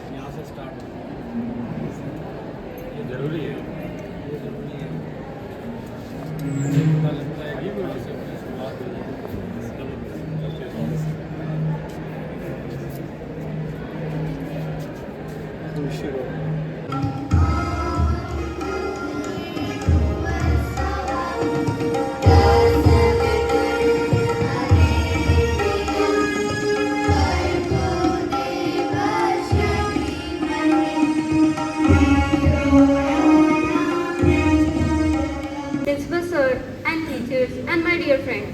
यहाँ से स्टार्ट ये जरूरी है, ये जरूरी है। मुझे पता लगता है कि कहाँ से अपनी शुरुआत हुई है। Principal sir and teachers and my dear friend.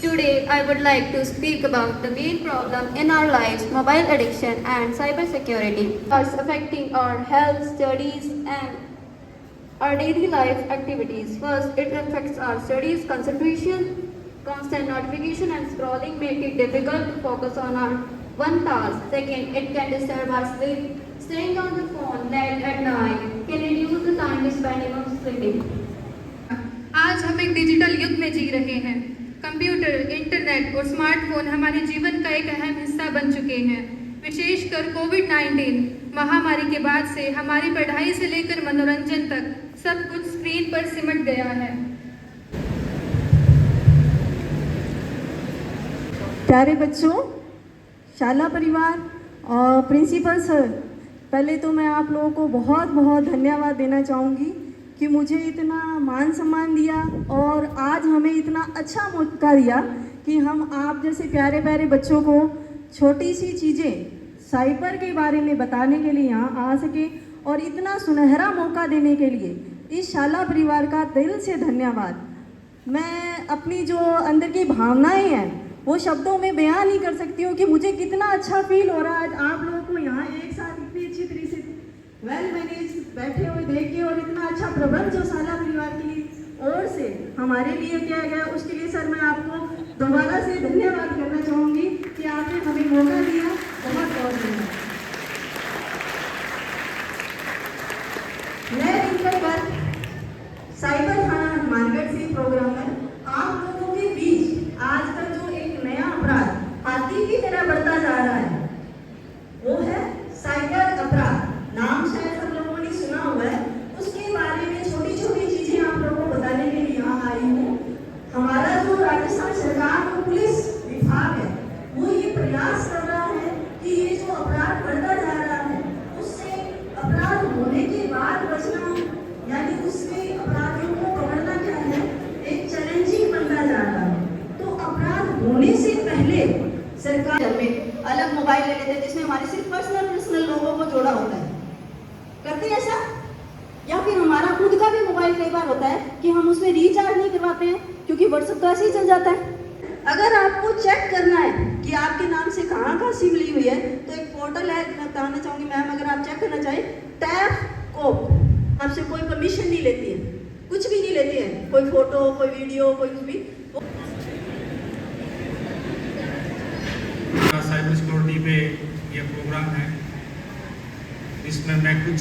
Today I would like to speak about the main problem in our lives, mobile addiction and cybersecurity. It's affecting our health, studies and our daily life activities. First, it affects our studies, concentration, constant notification and scrolling make it difficult to focus on our one task. Second, it can disturb our sleep. Staying on the phone late at night can reduce the time spending on sleeping. आज हम एक digital युग में जी रहे हैं। Computer, internet और smartphone हमारे जीवन का एक अहम हिस्सा बन चुके हैं। विशेषकर कोविड-19 महामारी के बाद से हमारी पढ़ाई से लेकर मनोरंजन तक सब कुछ स्क्रीन पर सिमट गया है। प्यारे बच्चों, शाला परिवार और प्रिंसिपल सर, पहले तो मैं आप लोगों को बहुत बहुत धन्यवाद देना चाहूँगी कि मुझे इतना मान सम्मान दिया और आज हमें इतना अच्छा मौका दिया कि हम आप जैसे प्यारे प्यारे बच्चों को छोटी सी चीज़ें साइबर के बारे में बताने के लिए यहाँ आ सके और इतना सुनहरा मौका देने के लिए इस शाला परिवार का दिल से धन्यवाद। मैं अपनी जो अंदर की भावनाएं हैं वो शब्दों में बयान नहीं कर सकती हूँ कि मुझे कितना अच्छा फील हो रहा है आज आप लोगों को यहाँ एक साथ इतनी अच्छी तरह से वेल मैनेज बैठे हुए देख के और इतना अच्छा प्रबंध जो शाला परिवार की ओर से हमारे लिए किया गया, उसके लिए सर मैं आपको दोबारा से धन्यवाद करना चाहूँगी कि आपने हमें मौका दिया। बहुत बहुत धन्यवाद। मैं रिंकल पर साइबर थाना हनुमानगढ़ से प्रोग्रामर आप लोगों के बीच आज का जो एक नया अपराध हाथी की तरह बढ़ता जा रहा है वो है साइबर अपराध। नाम शायद सब लोगों ने सुना हुआ है, उसके बारे में छोटी छोटी चीजें आप लोगों को बताने के लिए यहाँ आई हूँ। हमारा जो राजस्थान सरकार और पुलिस विभाग है वो ये प्रयास कर रहा है कि ये जो अपराध बढ़ता जा रहा है उससे अपराध होने के बाद बचना, यानी उससे अपराधियों को पकड़ना क्या है, एक चैलेंजिंग बनता जा रहा है। तो अपराध होने से पहले सरकार में अलग मोबाइल ले लेते हैं जिसमें हमारे सिर्फ पर्सनल लोगों को जोड़ा होता है। करते हैं ऐसा? या फिर हमारा खुद का भी मोबाइल कई बार होता है कि हम उसमें रिचार्ज नहीं करवाते हैं क्योंकि व्हाट्सएप तो ऐसे ही चल जाता है। अगर आपको चेक करना है कि आपके नाम से कहाँ सिम ली हुई है तो एक पोर्टल है, मैं बताना चाहूँगी मैम, अगर आप चेक करना चाहें टैप कोप, आपसे कोई परमिशन नहीं लेती है, कुछ भी नहीं लेती है, कोई फोटो, कोई वीडियो, कोई कुछ भी। साइबर सिक्योरिटी पे ये प्रोग्राम है, इसमें मैं कुछ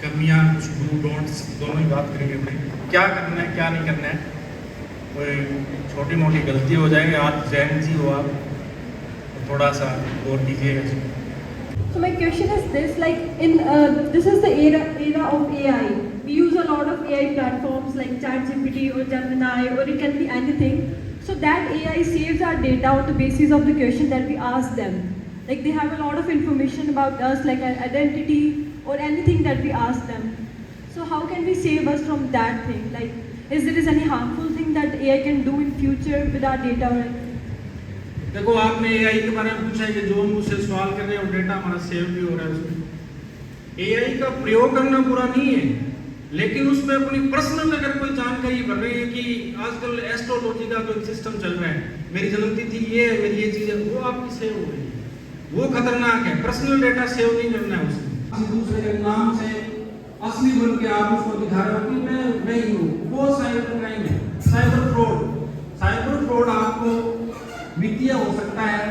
कमियां, कुछ डू डोंट्स दोनों ही बात करेंगे अपने, क्या करना है क्या नहीं करना है। कोई छोटी मोटी गलती हो जाएगी, आप जैन जी हो, आप तो थोड़ा सा और दीजिएगा। So my question is this, like this is the era of AI. We use a lot of AI platforms like ChatGPT or Gemini, or it can be anything. So that AI saves our data on the basis of the question that we ask them. Like they have a lot of information about us, like our identity or anything that we ask them. So how can we save us from that thing? Like, is there any harmful thing that AI can do in future with our data? देखो, आपने AI के बारे में पूछा है कि जो हम उससे सवाल कर रहे हैं और डेटा हमारा सेव भी हो रहा है उसमें। AI का प्रयोग करना बुरा नहीं है, लेकिन उसमें अपनी पर्सनल अगर कोई जानकारी भर रही है कि आजकल एस्ट्रोलॉजी का जो सिस्टम चल रहा है, मेरी जन्मतिथि ये है, मेरी ये चीज़ है, वो आपकी सेव हो रही है। वो खतरनाक है। पर्सनल डेटा सेव नहीं करना है उसमें। किसी दूसरे के नाम से असली बन के आप उसको दिखा रहे हो कि मैं ही हूँ, वो साइबर क्राइम है। साइबर फ्रॉड आपको वित्तीय हो सकता है,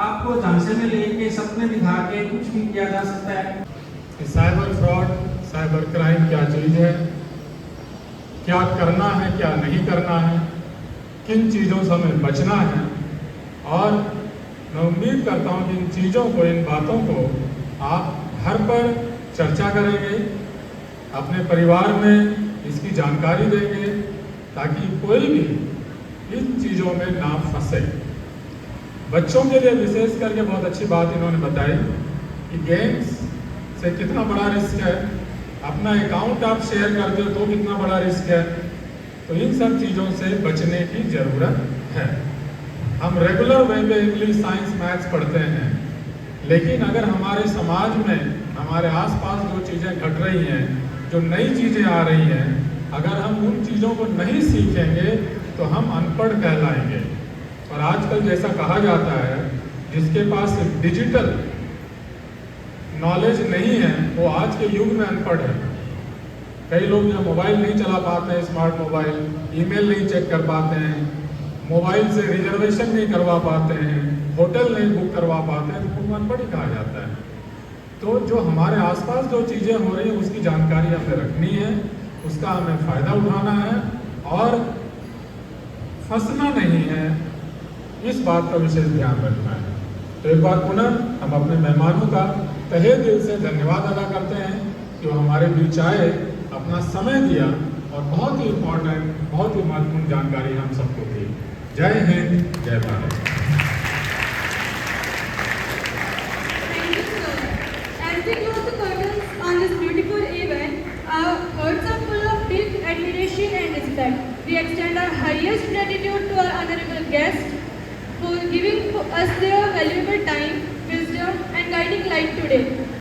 आपको झांसे में लेके सपने दिखा के कुछ भी किया जा सकता है। साइबर फ्रॉड, साइबर क्राइम क्या चीज़ है, क्या करना है, क्या नहीं करना है, किन चीज़ों से हमें बचना है, और मैं उम्मीद करता हूँ कि इन चीज़ों को, इन बातों को आप घर पर चर्चा करेंगे, अपने परिवार में इसकी जानकारी देंगे, ताकि कोई भी इन चीज़ों में ना फंसे। बच्चों के लिए विशेष करके बहुत अच्छी बात इन्होंने बताई कि गेम्स से कितना बड़ा रिस्क है, अपना अकाउंट आप शेयर करते हो तो कितना बड़ा रिस्क है। तो इन सब चीज़ों से बचने की ज़रूरत है। हम रेगुलर वे में इंग्लिश, साइंस, मैथ्स पढ़ते हैं, लेकिन अगर हमारे समाज में, हमारे आसपास जो चीज़ें घट रही हैं, जो नई चीज़ें आ रही हैं, अगर हम उन चीज़ों को नहीं सीखेंगे तो हम अनपढ़ कहलाएंगे। और आजकल जैसा कहा जाता है, जिसके पास डिजिटल नॉलेज नहीं है वो आज के युग में अनपढ़ है। कई लोग जो मोबाइल नहीं चला पाते हैं, स्मार्ट मोबाइल, ईमेल नहीं चेक कर पाते हैं, मोबाइल से रिजर्वेशन नहीं करवा पाते हैं, होटल नहीं बुक करवा पाते हैं, तो उनको अनपढ़ ही कहा जाता है। तो जो हमारे आसपास जो चीज़ें हो रही हैं उसकी जानकारी हमें रखनी है, उसका हमें फ़ायदा उठाना है और फंसना नहीं है, इस बात का विशेष ध्यान रखना है। तो एक बार पुनः हम अपने मेहमानों का तहे दिल से धन्यवाद अदा करते हैं कि वो हमारे बीच आए, अपना समय दिया और बहुत ही इम्पोर्टेंट, बहुत ही महत्वपूर्ण जानकारी हम सबको दी। जय हिंद, जय Bharat. Thank you, sir. As we close the curtains on this beautiful event, our words are full of deep admiration and respect. We extend our highest gratitude to our honorable guests for giving us their valuable time, wisdom, and guiding light today.